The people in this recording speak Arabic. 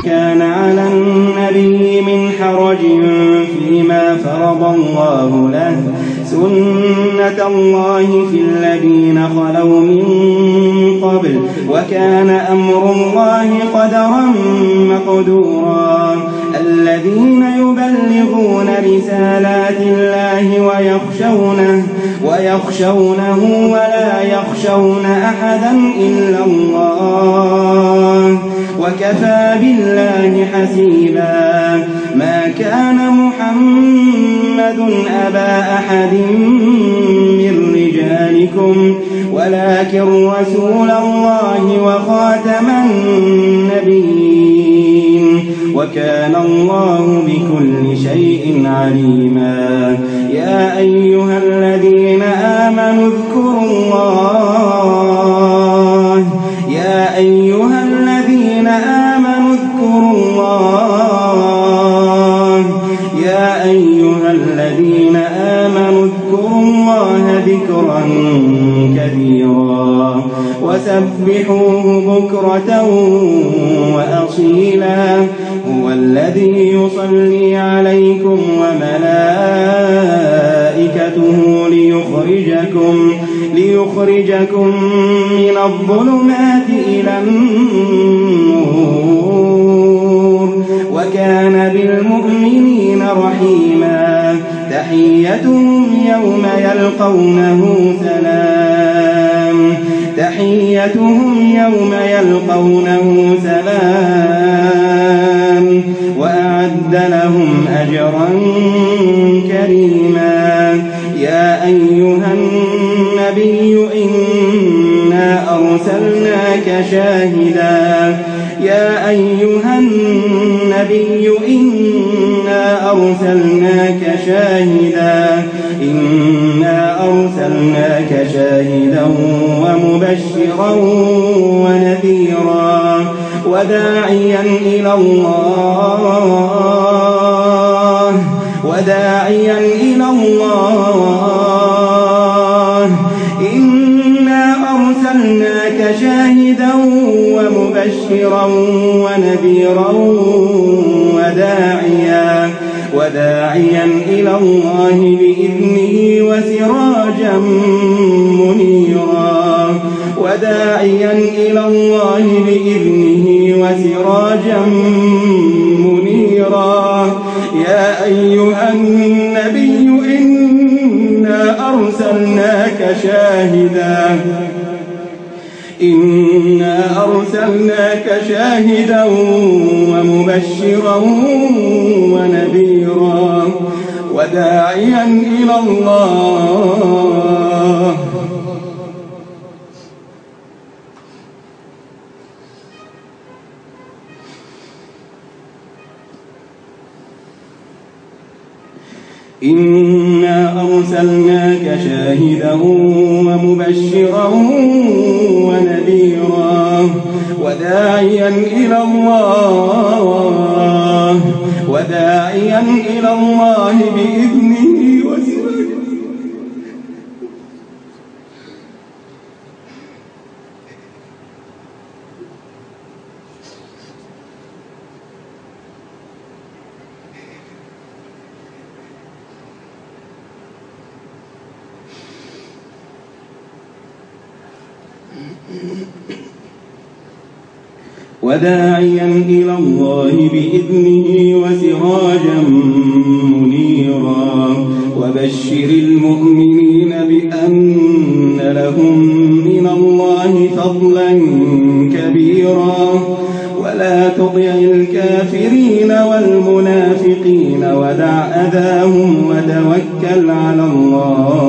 كان على النبي من حرج فيما فرض الله له سنة الله في الذين خلوا من قبل وكان أمر الله قدرا مقدورا الذين يبلغون رسالات الله ويخشونه ولا يخشون أحدا إلا الله وكفى بالله حسيبا ما كان محمد أبا أحد من رجالكم ولكن رسول الله وخاتم النبيين وكان الله بكل شيء عليما يا أيها الذين آمنوا اذكروا الله يا أيها الذين آمنوا اذكروا الله يا أيها الذين آمنوا اذكروا الله ذكرا كثيرا وسبحوه بكرة وأصيلا هو الذي يصلي عليكم وملائكته ليخرجكم من الظلمات إلى النور وكان بالمؤمنين رحيما تحيتهم يوم يلقونه سلام وأعد لهم أجرا كريما يا أيها النبي إنا أرسلناك شاهدا ومبشرا ونذيرا وداعيا إلى الله إنا أرسلناك شاهدا ومبشرا ونذيرا وداعيا إلى الله بإذنه وسراجا منيرا يا أيها النبي إنا أرسلناك شاهدا ومبشرا ونذيرا وداعيا إلى الله إنا أرسلناك شاهدا ومبشرا ونذيرا وداعيا إلى الله بإذنه وسراجا منيرا وبشر المؤمنين بأن لهم من الله فضلا كبيرا ولا تطع الكافرين والمنافقين ودع أذاهم وتوكل على الله